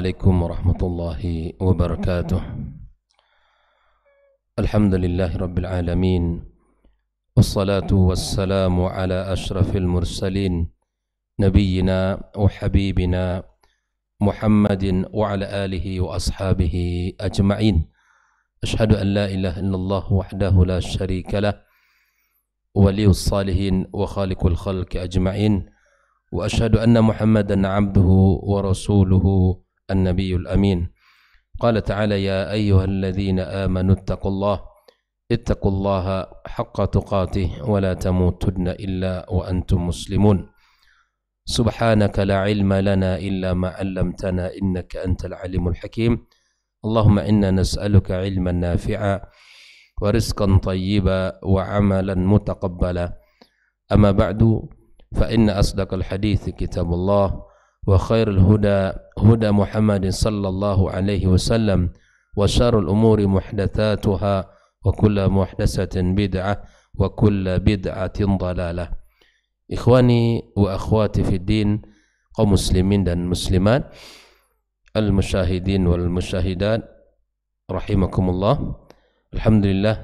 عليكم ورحمة الله وبركاته. الحمد لله رب العالمين، والصلاة والسلام على أشرف المرسلين نبينا وحبيبنا محمد وعلى آله وأصحابه أجمعين. أشهد أن لا إله إلا الله وحده لا شريك له ولي الصالحين وخالق الخلق أجمعين، وأشهد أن محمدا عبده ورسوله النبي الأمين. قال تعالى: يا أيها الذين آمنوا اتقوا الله حق تقاته ولا تموتن إلا وأنتم مسلمون. سبحانك لا علم لنا إلا ما علمتنا إنك أنت العليم الحكيم. اللهم إنا نسألك علما نافعا ورزقا طيبا وعملا متقبلا. أما بعد، فإن أصدق الحديث كتاب الله، وخير الهدى هدى محمد صلى الله عليه وسلم، وشر الأمور محدثاتها، وكل محدثة بدعة، وكل بدعة ضلالة. Ikhwani wa akhwati fi din, kaum muslimin dan muslimat, al-musyahidin wal musyahidat rahimakumullah. Alhamdulillah,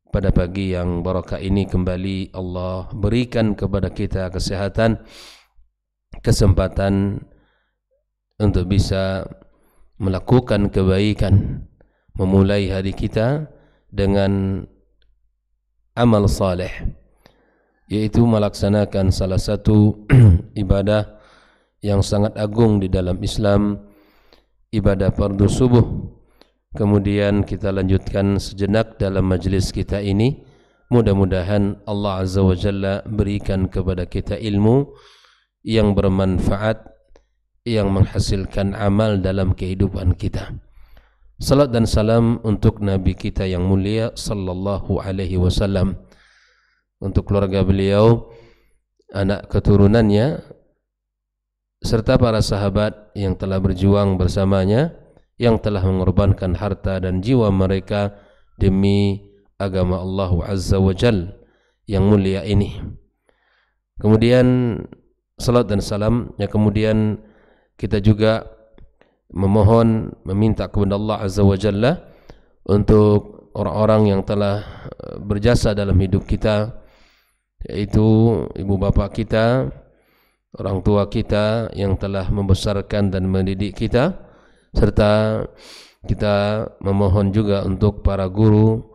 pada pagi yang barakah ini kembali Allah berikan kepada kita kesehatan, kesempatan untuk bisa melakukan kebaikan, memulai hari kita dengan amal saleh, yaitu melaksanakan salah satu ibadah yang sangat agung di dalam Islam, ibadah fardu subuh. Kemudian kita lanjutkan sejenak dalam majlis kita ini. Mudah-mudahan Allah Azza wa Jalla berikan kepada kita ilmu yang bermanfaat, yang menghasilkan amal dalam kehidupan kita. Salat dan salam untuk Nabi kita yang mulia sallallahu alaihi wasallam, untuk keluarga beliau, anak keturunannya, serta para sahabat yang telah berjuang bersamanya, yang telah mengorbankan harta dan jiwa mereka demi agama Allah Azza wa Jal yang mulia ini. Kemudian salat dan salam, kemudian kita juga memohon, meminta kepada Allah Azza wa Jalla untuk orang-orang yang telah berjasa dalam hidup kita, yaitu ibu bapa kita, orang tua kita yang telah membesarkan dan mendidik kita, serta kita memohon juga untuk para guru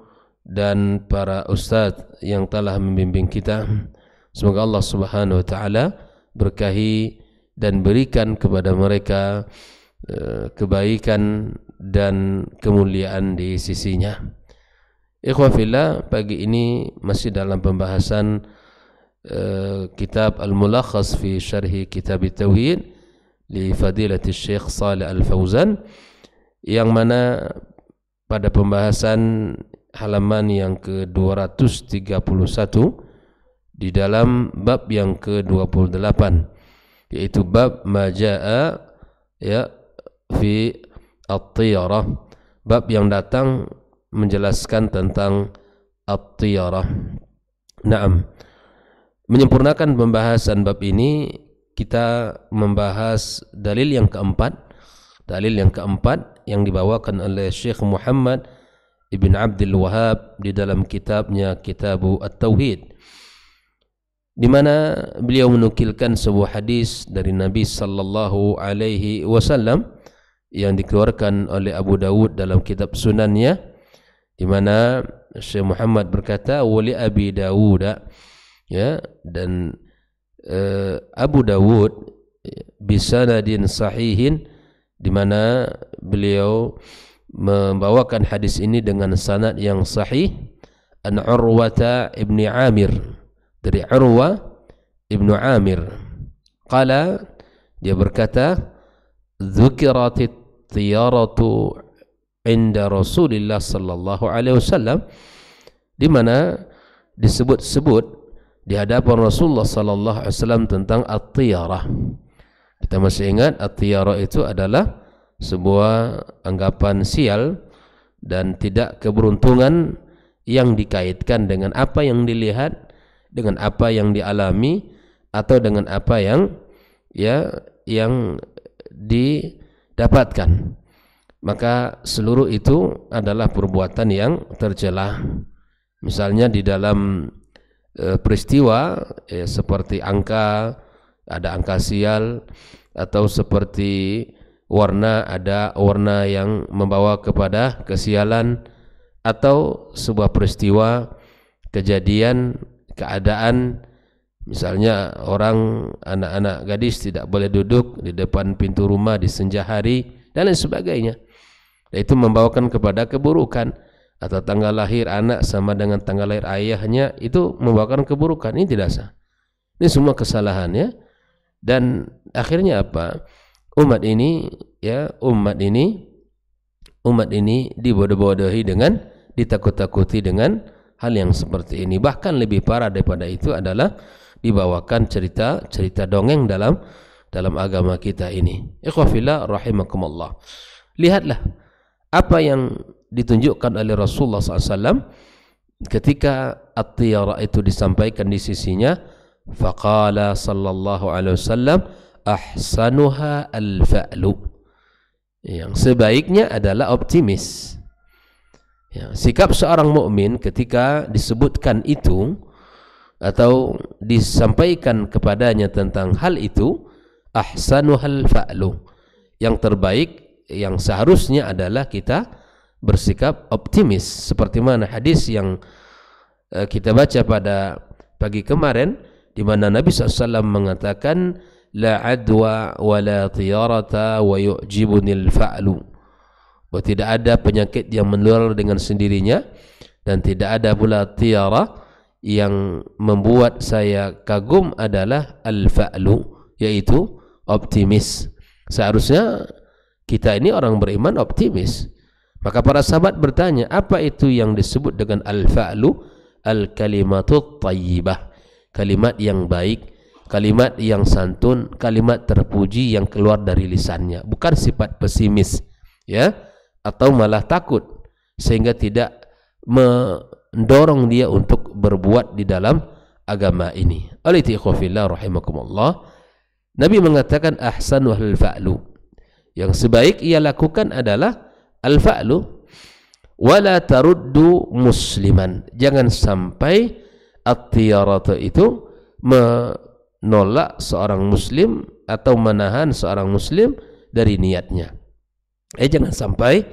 dan para ustadz yang telah membimbing kita. Semoga Allah Subhanahu wa taala berkahi dan berikan kepada mereka kebaikan dan kemuliaan di sisinya. Ikhwah fillah, pagi ini masih dalam pembahasan kitab Al-Mulakhas fi Syarhi Kitab At-Tauhid li Fadilati Syekh Shalih Al-Fauzan, yang mana pada pembahasan halaman yang ke-231 di dalam bab yang ke-28, yaitu bab majaa fi at-tiyarah, bab yang datang menjelaskan tentang at-tiyarah. Naam, menyempurnakan pembahasan bab ini, kita membahas dalil yang keempat yang dibawakan oleh Syekh Muhammad Ibn Abdul Wahhab di dalam kitabnya Kitabu At-Tauhid, di mana beliau menukilkan sebuah hadis dari Nabi sallallahu alaihi wasallam yang dikeluarkan oleh Abu Dawud dalam kitab Sunannya, di mana Syekh Muhammad berkata, wali Abi Dawud, dan Abu Dawud bisanadin sahihin, di mana beliau membawakan hadis ini dengan sanad yang sahih, an Urwata ibni Amir, dari Urwa ibnu Amir, qala, dia berkata, dzukiratit tiyaratu inda Rasulillah sallallahu alaihi wasallam, di mana disebut-sebut di hadapan Rasulullah sallallahu alaihi wasallam tentang at-tiyarah. Kita masih ingat at-tiyarah itu adalah sebuah anggapan sial dan tidak keberuntungan yang dikaitkan dengan apa yang dilihat, dengan apa yang dialami, atau dengan apa yang didapatkan. Maka seluruh itu adalah perbuatan yang tercela. Misalnya di dalam peristiwa seperti angka, ada angka sial, atau seperti warna, ada warna yang membawa kepada kesialan, atau sebuah peristiwa, kejadian, keadaan, misalnya anak-anak gadis tidak boleh duduk di depan pintu rumah di senja hari dan lain sebagainya. Itu membawakan kepada keburukan. Atau tanggal lahir anak sama dengan tanggal lahir ayahnya, itu membawakan keburukan. Ini tidak sah. Ini semua kesalahannya. Dan akhirnya apa? Umat ini dibodoh-bodohi dengan, ditakut-takuti dengan hal yang seperti ini. Bahkan lebih parah daripada itu adalah dibawakan cerita dongeng dalam agama kita ini. Ikhwafillah rahimakumullah. Lihatlah apa yang ditunjukkan oleh Rasulullah SAW ketika at-tiyara itu disampaikan di sisinya. Faqala sallallahu alaihi wasallam ahsanuha al-fa'lu. Yang sebaiknya adalah optimis. Ya, sikap seorang mukmin ketika disebutkan itu atau disampaikan kepadanya tentang hal itu, ahsanuhal fa'lu. Yang terbaik, yang seharusnya adalah kita bersikap optimis, seperti mana hadis yang kita baca pada pagi kemarin, di mana Nabi SAW mengatakan la adwa wa la tiyarata wa yu'jibunil fa'lu. Bahwa tidak ada penyakit yang menular dengan sendirinya, dan tidak ada pula tiyara yang membuat saya kagum adalah al-fa'lu, yaitu optimis. Seharusnya kita ini orang beriman optimis. Maka para sahabat bertanya, apa itu yang disebut dengan al-fa'lu? Al-kalimatut tayyibah, kalimat yang baik, kalimat yang santun, kalimat terpuji yang keluar dari lisannya, bukan sifat pesimis, ya, atau malah takut sehingga tidak mendorong dia untuk berbuat di dalam agama ini. Oleh itu ikhwafillah rahimakumullah, Nabi mengatakan ahsanuhul fa'lu, yang sebaik ia lakukan adalah al-fa'lu. Wala taruddu musliman, jangan sampai at-tiyarata itu menolak seorang muslim atau menahan seorang muslim dari niatnya. Jangan sampai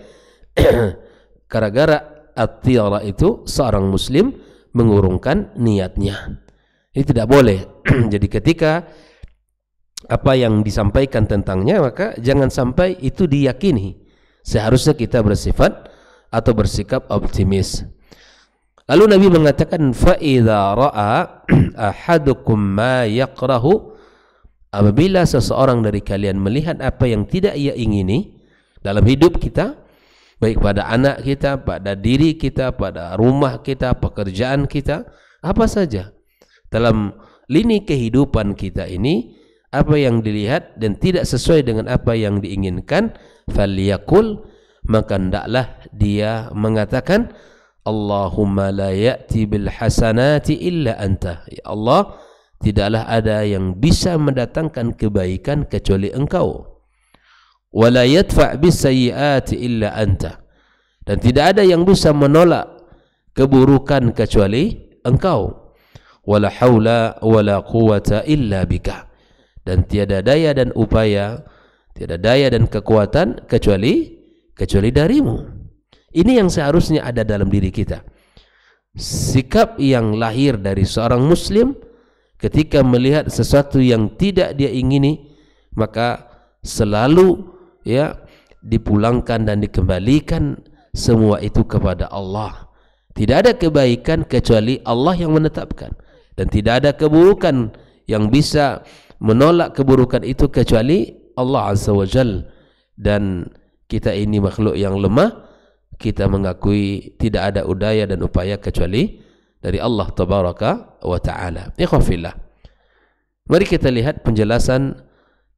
gara-gara at-tiyara itu seorang muslim mengurungkan niatnya. Ini tidak boleh. Jadi ketika apa yang disampaikan tentangnya, maka jangan sampai itu diyakini. Seharusnya kita bersifat atau bersikap optimis. Lalu Nabi mengatakan, fa idza ra'a ahadukum ma yakrahu, apabila seseorang dari kalian melihat apa yang tidak ia ingini dalam hidup kita, baik pada anak kita, pada diri kita, pada rumah kita, pekerjaan kita, apa saja dalam lini kehidupan kita ini, apa yang dilihat dan tidak sesuai dengan apa yang diinginkan, falyakul, maka hendaklah dia mengatakan, Allahumma la ya'ti bil hasanati illa anta. Ya Allah, tidaklah ada yang bisa mendatangkan kebaikan kecuali Engkau. Wa la yadfa' bis sayyiati illa anta. Dan tidak ada yang bisa menolak keburukan kecuali Engkau. Wala haula wala quwwata illa bika. Dan tiada daya dan upaya, tiada daya dan kekuatan kecuali darimu. Ini yang seharusnya ada dalam diri kita. Sikap yang lahir dari seorang muslim ketika melihat sesuatu yang tidak dia ingini, maka selalu ya dipulangkan dan dikembalikan semua itu kepada Allah. Tidak ada kebaikan kecuali Allah yang menetapkan, dan tidak ada keburukan yang bisa menolak keburukan itu kecuali Allah Azza wa Jalla. Dan kita ini makhluk yang lemah, kita mengakui tidak ada udaya dan upaya kecuali dari Allah Tabaraka wa Ta'ala. Ikhwafillah, mari kita lihat penjelasan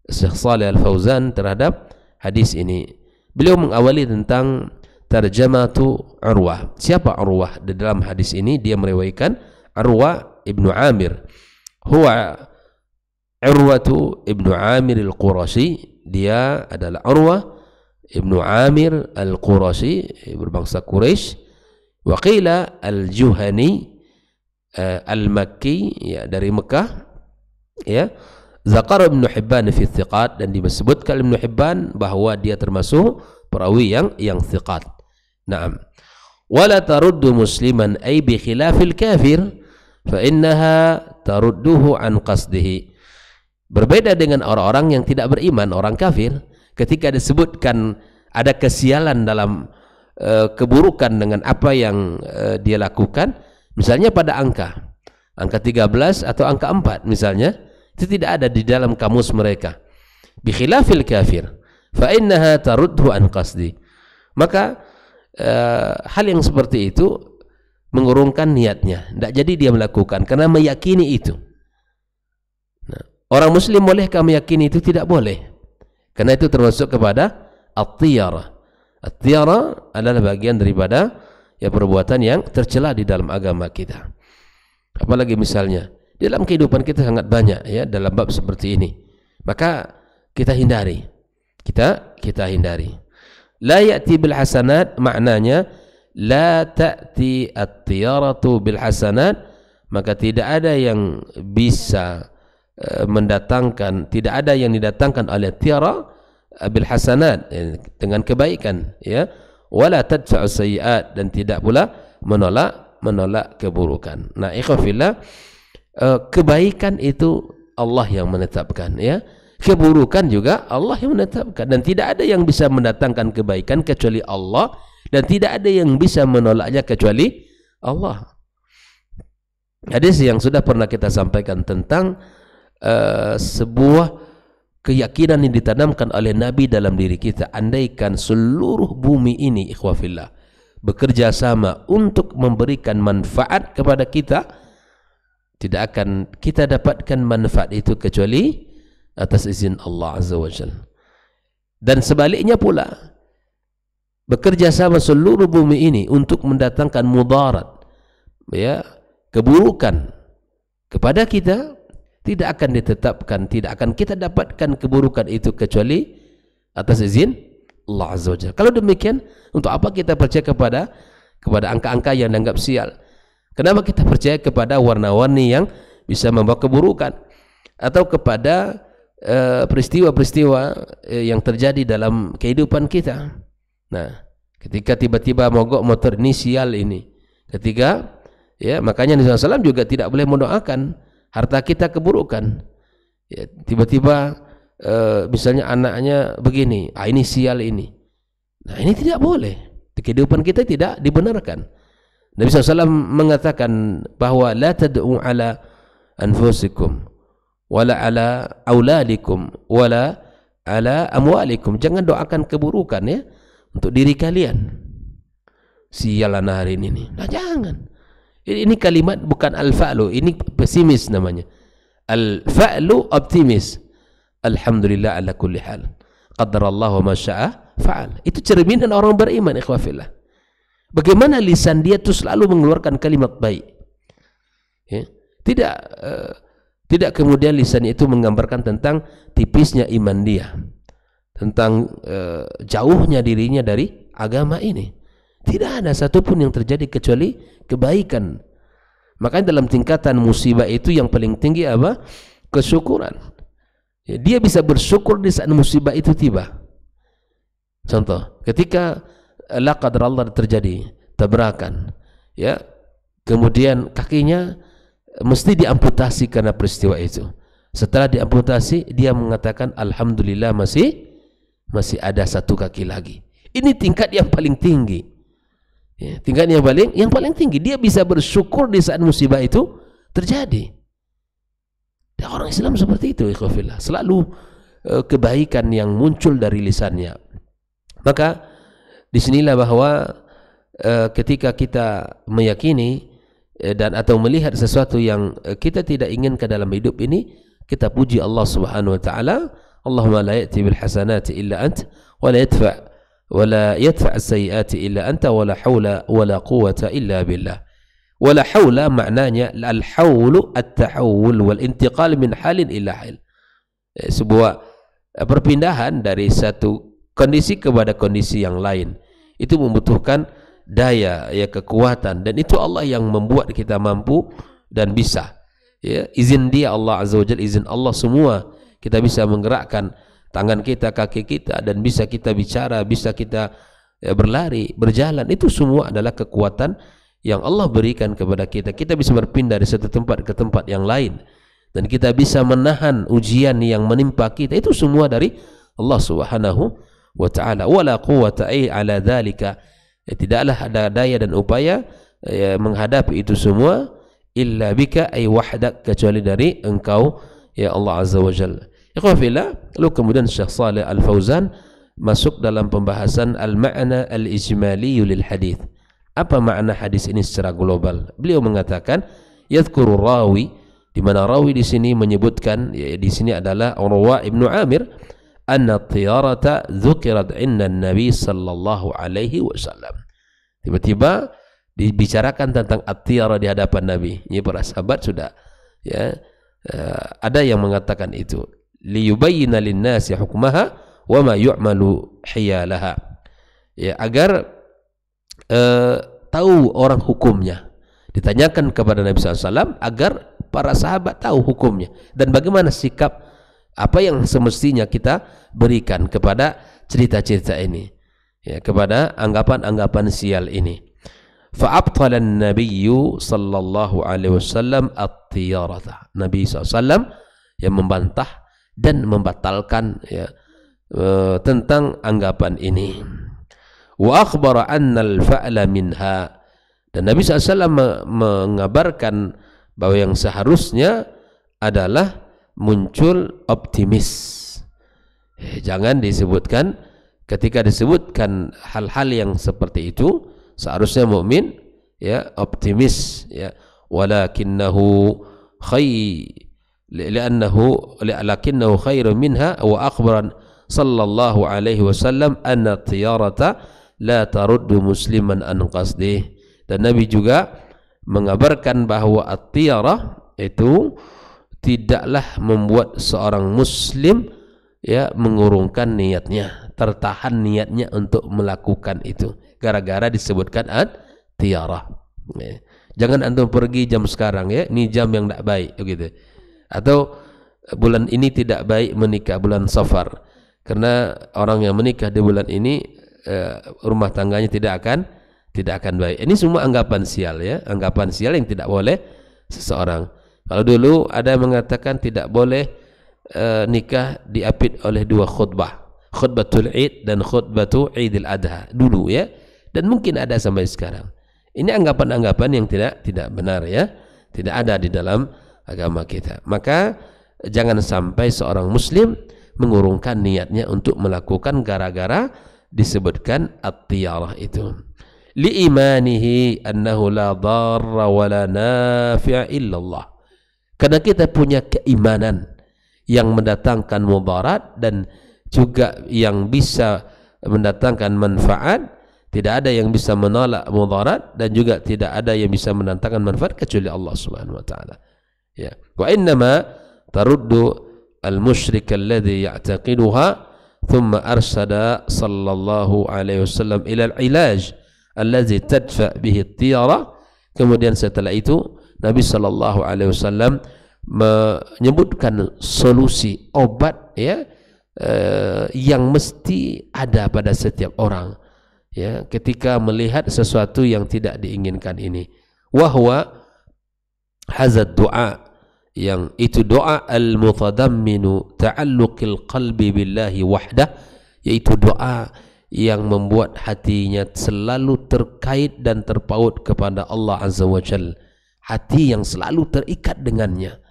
Syekh Shalih Al-Fauzan terhadap hadis ini. Beliau mengawali tentang tarjamatu Urwah. Siapa Urwah? Di dalam hadis ini dia meriwayatkan Urwah ibnu Amir. Huwa Urwatu ibnu Amir al-Qurashi. dia adalah Urwah ibnu Amir al-Qurashi, berbangsa Quraisy. Wa qila al-Juhani al-Makki, ya, dari Mekah, ya. Zakar Ibnu Hibban fi thiqat, dan disebutkan Ibnu Hibban bahwa dia termasuk perawi yang thiqat. Naam. Wala taruddu musliman ay bi khilafil kafir fa innaha tarudduhu an qasdihi. Berbeda dengan orang-orang yang tidak beriman, orang kafir, ketika disebutkan ada kesialan dalam keburukan dengan apa yang dia lakukan, misalnya pada angka 13 atau angka 4 misalnya, itu tidak ada di dalam kamus mereka. Bi khilafil kafir fa innaha taruddu an qasdi. Maka hal yang seperti itu mengurungkan niatnya, tidak jadi dia melakukan karena meyakini itu. Nah, orang muslim bolehkah meyakini itu? Tidak boleh, karena itu termasuk kepada at-tiyarah. At-tiyarah adalah bagian daripada ya perbuatan yang tercela di dalam agama kita. Apalagi misalnya dalam kehidupan kita sangat banyak, ya, dalam bab seperti ini, maka kita hindari, kita hindari. La ya'ti bil hasanat, maknanya la ta'ti at-tiyaratu bil hasanat, maka tidak ada yang bisa mendatangkan, tidak ada yang didatangkan oleh tiyara bil hasanat, dengan kebaikan, ya. Wala tadfa'u sayyi'at, dan tidak pula menolak keburukan. Nah, ikhwafillah, kebaikan itu Allah yang menetapkan, ya. Keburukan juga Allah yang menetapkan, dan tidak ada yang bisa mendatangkan kebaikan kecuali Allah, dan tidak ada yang bisa menolaknya kecuali Allah. Hadis yang sudah pernah kita sampaikan tentang sebuah keyakinan yang ditanamkan oleh Nabi dalam diri kita. Andaikan seluruh bumi ini, ikhwafillah, bekerja sama untuk memberikan manfaat kepada kita, tidak akan kita dapatkan manfaat itu kecuali atas izin Allah Azza wa Jalla. Dan sebaliknya pula, bekerja sama seluruh bumi ini untuk mendatangkan mudarat, ya, keburukan kepada kita, tidak akan ditetapkan, tidak akan kita dapatkan keburukan itu kecuali atas izin Allah Azza wa Jalla. Kalau demikian, untuk apa kita percaya kepada angka-angka yang dianggap sial? Kenapa kita percaya kepada warna-warni yang bisa membawa keburukan, atau kepada peristiwa-peristiwa yang terjadi dalam kehidupan kita? Nah, ketika tiba-tiba mogok motor ini, sial ini. Ketika, ya, makanya Nabi SAW juga tidak boleh mendoakan harta kita keburukan. Ya, tiba-tiba misalnya anaknya begini, ini sial ini. Nah, ini tidak boleh. Di kehidupan kita tidak dibenarkan. Nabi SAW mengatakan bahwa la tad'u ala anfusikum wala ala auladikum wala ala amwalikum. Jangan doakan keburukan, ya, untuk diri kalian. Sialan hari ini. Nah, jangan. Ini kalimat bukan al-fa'lu, ini pesimis namanya. Al-fa'lu optimis. Alhamdulillah ala kulli hal. Qadarallahu ma syaa fa'al. Itu cerminan orang beriman, ikhwafillah. Bagaimana lisan dia itu selalu mengeluarkan kalimat baik, ya? Tidak kemudian lisan itu menggambarkan tentang tipisnya iman dia, tentang jauhnya dirinya dari agama ini. Tidak ada satupun yang terjadi kecuali kebaikan. Makanya dalam tingkatan musibah itu yang paling tinggi apa? Kesyukuran. Ya, dia bisa bersyukur di saat musibah itu tiba. Contoh, ketika la qadar Allah terjadi tabrakan, ya, kemudian kakinya mesti diamputasi karena peristiwa itu. Setelah diamputasi, dia mengatakan alhamdulillah masih ada satu kaki lagi. Ini tingkat yang paling tinggi, ya, tingkat yang paling tinggi. Dia bisa bersyukur di saat musibah itu terjadi. Dan orang Islam seperti itu, ikhwafillah, selalu kebaikan yang muncul dari lisannya. Maka disinilah bahwa ketika kita meyakini dan atau melihat sesuatu yang kita tidak inginkan dalam hidup ini, kita puji Allah Subhanahu wa taala. Allahumma la ya'ti bil hasanati illa ant wa la yadfa as-sayyiati illa anta wa la haula wa la quwwata illa billah. Wa la haula maknanya al-haulu at-tahawul wal intiqal min halin ila hal. Sebuah perpindahan dari satu kondisi kepada kondisi yang lain itu membutuhkan daya, ya, kekuatan, dan itu Allah yang membuat kita mampu dan bisa, ya, izin Dia, Allah Azza wa Jalla, izin Allah semua kita bisa menggerakkan tangan kita, kaki kita, dan bisa kita bicara, bisa kita, ya, berlari, berjalan. Itu semua adalah kekuatan yang Allah berikan kepada kita. Kita bisa berpindah dari satu tempat ke tempat yang lain, dan kita bisa menahan ujian yang menimpa kita. Itu semua dari Allah Subhanahu wa ta'ala. Wala quwwata ala dzalika, ya, tidaklah ada daya dan upaya, ya, menghadapi itu semua illa bika ay wahdak, kecuali dari engkau, ya Allah Azza wa Jalla. Ikhwafillah, lalu kemudian Syekh Shalih Al-Fauzan masuk dalam pembahasan al-ma'na al-ijmali lil hadis. Apa makna hadis ini secara global? Beliau mengatakan yadhkuru rawi, di mana rawi di sini menyebutkan, ya, di sini adalah Urwa ibnu Amir, anna tiyarata dzukirat inda Nabi sallallahu alaihi wasallam. Tiba-tiba dibicarakan tentang at-tiyara di hadapan Nabi. Ini para sahabat sudah, ya, ada yang mengatakan itu liyubayyina lin-nasi hukmaha wa ma yu'malu hiyalaha, ya, agar tahu orang hukumnya. Ditanyakan kepada Nabi SAW agar para sahabat tahu hukumnya dan bagaimana sikap, apa yang semestinya kita berikan kepada cerita-cerita ini, ya, kepada anggapan-anggapan sial ini. Fa'abtala an-nabiyyu sallallahu alaihi wasallam at-tiyarata. Nabi SAW yang membantah dan membatalkan, ya, tentang anggapan ini. Wa akhbara anna al-fa'la minha, dan Nabi SAW mengabarkan bahwa yang seharusnya adalah muncul optimis. Jangan disebutkan, ketika disebutkan hal-hal yang seperti itu seharusnya mukmin, ya, optimis, ya, walakinnahu lakinnahu khairun minha, wa akhbaran sallallahu alaihi wasallam anna tiyarata la taruddu musliman an qasdih. Dan Nabi juga mengabarkan bahwa at-tiyarah itu tidaklah membuat seorang muslim, ya, mengurungkan niatnya, tertahan niatnya untuk melakukan itu gara-gara disebutkan at-tiyarah. Ya. Jangan antum pergi jam sekarang, ya, ini jam yang tidak baik, gitu. Atau bulan ini tidak baik menikah, bulan Safar, karena orang yang menikah di bulan ini rumah tangganya tidak akan baik. Ini semua anggapan sial, ya, anggapan sial yang tidak boleh seseorang. Kalau dulu ada yang mengatakan tidak boleh nikah diapit oleh dua khutbah, khutbatul Id dan khutbatul Idul Adha dulu, ya, dan mungkin ada sampai sekarang. Ini anggapan-anggapan yang tidak benar, ya, tidak ada di dalam agama kita. Maka jangan sampai seorang muslim mengurungkan niatnya untuk melakukan gara-gara disebutkan at-tiyarah itu. Li imanihi annahu la dharra wa la nafi'a illallah. Karena kita punya keimanan yang mendatangkan mudarat dan juga yang bisa mendatangkan manfaat. Tidak ada yang bisa menolak mudarat dan juga tidak ada yang bisa mendatangkan manfaat kecuali Allah Subhanahu wa taala. Ya. Wa innama taruddu al-musyrik alladhi ya'taqiduha thumma arsada sallallahu alaihi wasallam ila al-ilaj alladhi tadfa bihi at-tiyara. Kemudian setelah itu Nabi sallallahu alaihi wasallam menyebutkan solusi obat, ya, yang mesti ada pada setiap orang, ya, ketika melihat sesuatu yang tidak diinginkan ini. Wahwa hazad doa, yang itu doa al-mutadamminu ta'alluqil qalbi billahi wahdah, yaitu doa yang membuat hatinya selalu terkait dan terpaut kepada Allah Azza wa Jalla. Hati yang selalu terikat dengannya,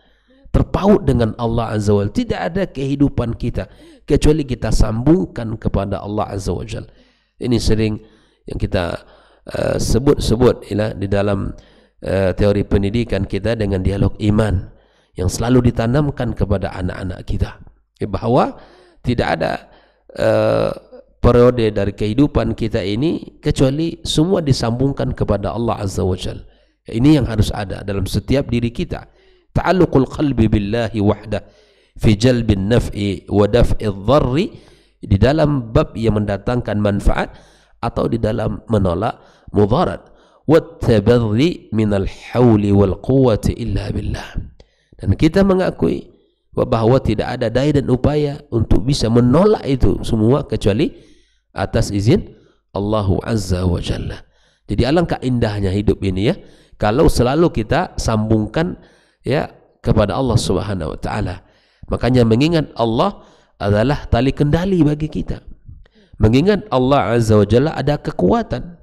terpaut dengan Allah Azza wa Jalla. Tidak ada kehidupan kita kecuali kita sambungkan kepada Allah Azza wa Jalla. Ini sering yang kita sebut-sebut, ya, di dalam teori pendidikan kita dengan dialog iman yang selalu ditanamkan kepada anak-anak kita, bahwa tidak ada periode dari kehidupan kita ini kecuali semua disambungkan kepada Allah Azza wa Jalla. Ini yang harus ada dalam setiap diri kita. Ta'alluqul qalbi billahi wahdah, fi jalbin naf'i wa daf'i dharri, di dalam bab yang mendatangkan manfaat atau di dalam menolak mudarat, wat tabarri minal hauli wal quwwati illa billah. Dan kita mengakui bahwa tidak ada daya dan upaya untuk bisa menolak itu semua kecuali atas izin Allah Azza wa Jalla. Jadi alangkah indahnya hidup ini ya, kalau selalu kita sambungkan ya kepada Allah Subhanahu wa taala. Makanya mengingat Allah adalah tali kendali bagi kita. Mengingat Allah Azza wa Jalla ada kekuatan,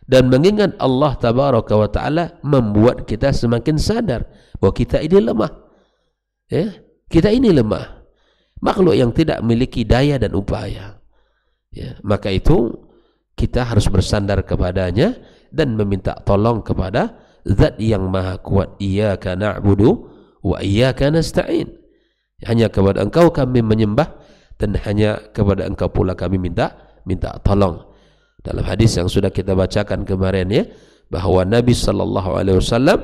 dan mengingat Allah Tabaraka wa taala membuat kita semakin sadar bahwa kita ini lemah. Ya, kita ini lemah. Makhluk yang tidak memiliki daya dan upaya. Ya, maka itu kita harus bersandar kepadanya dan meminta tolong kepada Zat yang Maha Kuat. Iyyaka na'budu wa iyyaka nasta'in. Hanya kepada Engkau kami menyembah dan hanya kepada Engkau pula kami minta tolong. Dalam hadis yang sudah kita bacakan kemarin ya, bahwa Nabi sallallahu alaihi wasallam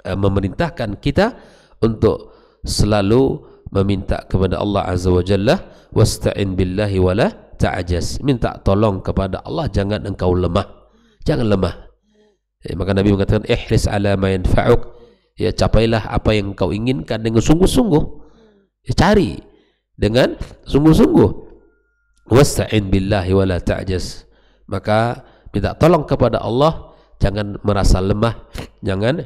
memerintahkan kita untuk selalu meminta kepada Allah Azza wa Jalla, wasta'in billahi wala ta'jaz. Minta tolong kepada Allah, jangan engkau lemah. Jangan lemah. Maka Nabi mengatakan ihris ala ma yanfa'uk. Ya, capailah apa yang kau inginkan dengan sungguh-sungguh. Ya, cari dengan sungguh-sungguh. Wasta'in billahi wala ta'jaz. Maka minta tolong kepada Allah, jangan merasa lemah, jangan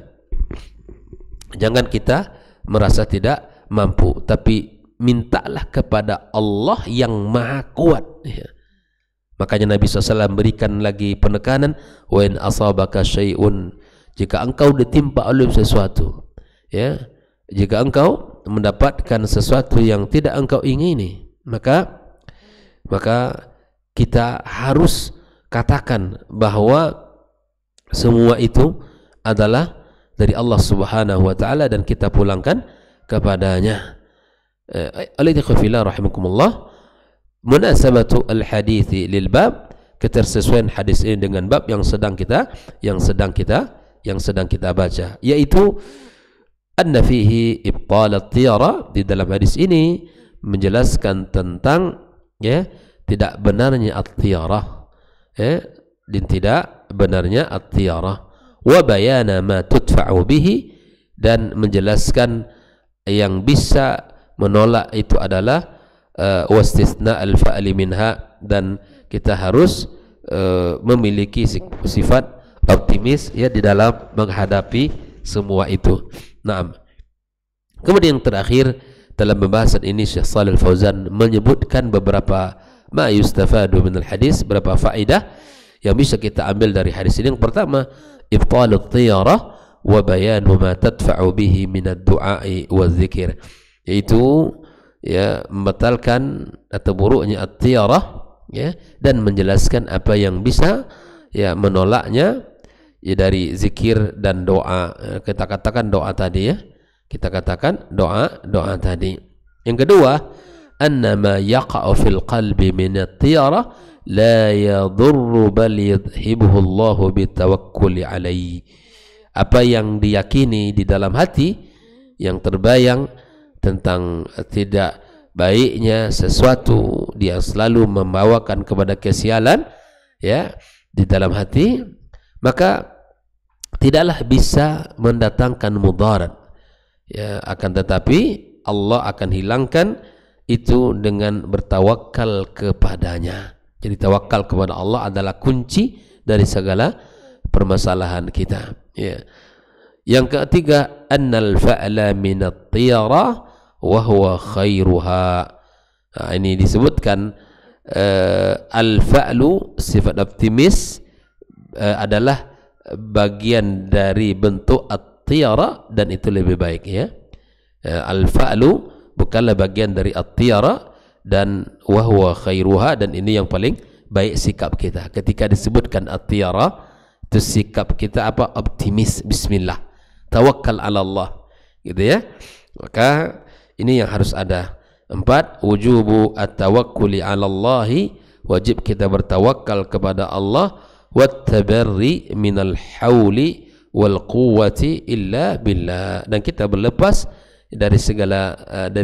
kita merasa tidak mampu, tapi mintalah kepada Allah yang Maha Kuat ya. Makanya Nabi SAW berikan lagi penekanan, wa in asabaka syai'un, jika engkau ditimpa oleh sesuatu ya, jika engkau mendapatkan sesuatu yang tidak engkau ingini, maka kita harus katakan bahwa semua itu adalah dari Allah Subhanahu wa taala dan kita pulangkan kepadanya. Oleh ikhwafillah rahimakumullah, munasabatu al-hadithi lil bab, ketersesuaian hadis ini dengan bab yang sedang kita baca, yaitu anna fihi ibtal at-tiyara. Di dalam hadis ini menjelaskan tentang ya tidak benarnya at-tiyarah ya, dan tidak benarnya at-tiyarah, wa bayana ma tudfa'u bihi, dan menjelaskan yang bisa menolak itu adalah wastisna al-fa'li minha, dan kita harus memiliki sifat optimis ya di dalam menghadapi semua itu. Naam. Kemudian yang terakhir dalam pembahasan ini, Syekh Shalih Al-Fauzan menyebutkan beberapa ma yustafadu minal hadis, beberapa faedah yang bisa kita ambil dari hadis ini. Yang pertama, ibtalut tiyarah wa bayanu ma tadfa'u bihi minad du'a'i wa dzikir, yaitu ya membatalkan atau buruknya at-tiyarah ya, dan menjelaskan apa yang bisa ya menolaknya ya dari zikir dan doa. Kita katakan doa tadi ya, kita katakan doa tadi. Yang kedua, anna ma yaqa'u fil qalbi min at-tiyarah la yadurru bal yadhibuhu Allahu bitawakkuli alaihi. Apa yang diyakini di dalam hati yang terbayang tentang tidak baiknya sesuatu, dia selalu membawakan kepada kesialan ya di dalam hati, maka tidaklah bisa mendatangkan mudarat ya, akan tetapi Allah akan hilangkan itu dengan bertawakal kepadanya. Jadi tawakal kepada Allah adalah kunci dari segala permasalahan kita ya. Yang ketiga, annal fa'la minat tiyarah wa huwa khairuha. Nah, ini disebutkan al-fa'lu, sifat optimis adalah bagian dari bentuk at-tiyara dan itu lebih baik ya. Al-fa'lu bukanlah bagian dari at-tiyara dan wa huwa khairuha, dan ini yang paling baik sikap kita. Ketika disebutkan at-tiyara, itu sikap kita apa? Optimis, bismillah, tawakkal ala Allah gitu ya. Maka ini yang harus ada. 4, wujubu at-tawakkuli 'ala Allah, wajib kita bertawakal kepada Allah, wat tabarri minal hauli wal quwwati illa billah, dan kita berlepas dari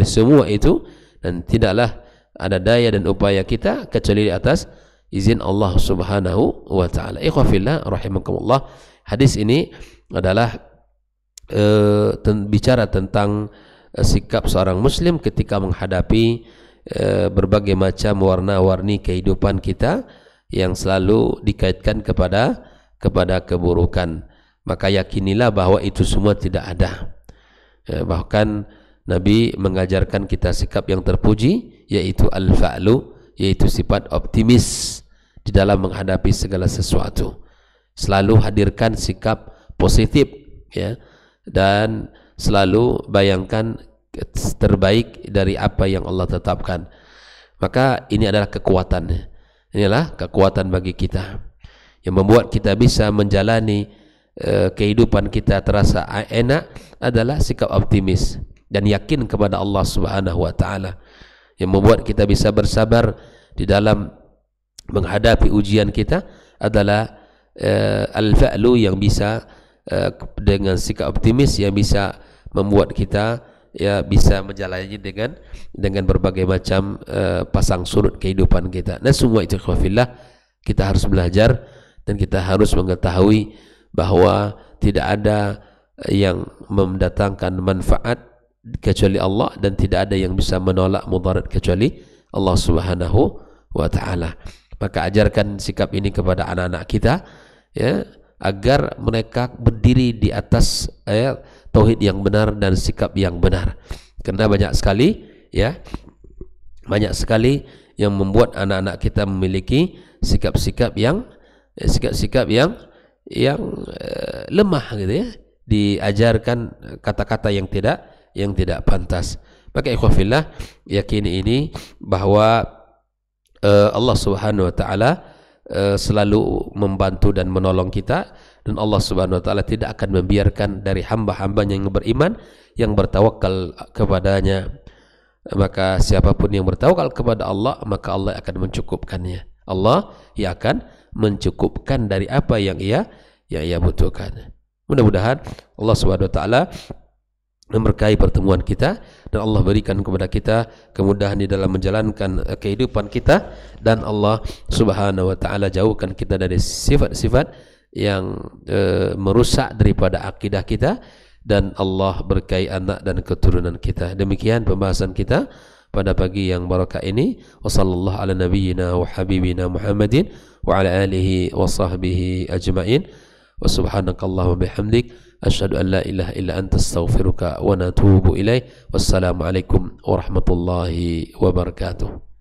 semua itu, dan tidaklah ada daya dan upaya kita kecuali di atas izin Allah Subhanahu wa taala. Ikhwafillah rahimakumullah. Hadis ini adalah bicara tentang sikap seorang muslim ketika menghadapi berbagai macam warna-warni kehidupan kita yang selalu dikaitkan kepada keburukan. Maka yakinilah bahwa itu semua tidak ada. Bahkan Nabi mengajarkan kita sikap yang terpuji, yaitu al-fa'lu, yaitu sifat optimis di dalam menghadapi segala sesuatu. Selalu hadirkan sikap positif, ya, dan selalu bayangkan terbaik dari apa yang Allah tetapkan. Maka ini adalah kekuatannya. Inilah kekuatan bagi kita yang membuat kita bisa menjalani kehidupan kita terasa enak, adalah sikap optimis dan yakin kepada Allah Subhanahu wa taala, yang membuat kita bisa bersabar di dalam menghadapi ujian kita adalah al-fa'lu, yang bisa dengan sikap optimis yang bisa membuat kita bisa menjalani dengan berbagai macam pasang surut kehidupan kita. Nah, semua itu ikhwafillah kita harus belajar, dan kita harus mengetahui bahwa tidak ada yang mendatangkan manfaat kecuali Allah, dan tidak ada yang bisa menolak mudarat kecuali Allah Subhanahu wa taala. Maka ajarkan sikap ini kepada anak-anak kita, ya, agar mereka berdiri di atas tauhid yang benar dan sikap yang benar. Karena banyak sekali yang membuat anak-anak kita memiliki sikap-sikap yang lemah gitu, ya, diajarkan kata-kata yang tidak pantas. Maka ikhwafillah, yakini ini bahwa Allah Subhanahu wa taala selalu membantu dan menolong kita, dan Allah Subhanahu wa taala tidak akan membiarkan dari hamba-hambanya yang beriman, yang bertawakal kepadanya. Maka siapapun yang bertawakal kepada Allah, maka Allah akan mencukupkannya. Allah yang akan mencukupkan dari apa yang ia butuhkan. Mudah-mudahan Allah Subhanahu wa taala memberkahi pertemuan kita, dan Allah berikan kepada kita kemudahan di dalam menjalankan kehidupan kita, dan Allah Subhanahu wa taala jauhkan kita dari sifat-sifat yang merusak daripada akidah kita, dan Allah berkahi anak dan keturunan kita. Demikian pembahasan kita pada pagi yang barakah ini. Wassallallahu ala nabiyyina wa habibina Muhammadin wa ala alihi wa sahbihi ajma'in. Wa subhanakallahumma bihamdik asyhadu an la ilaha illa anta astaghfiruka wa natubu ilaih. Wassalamu alaikum warahmatullahi wabarakatuh.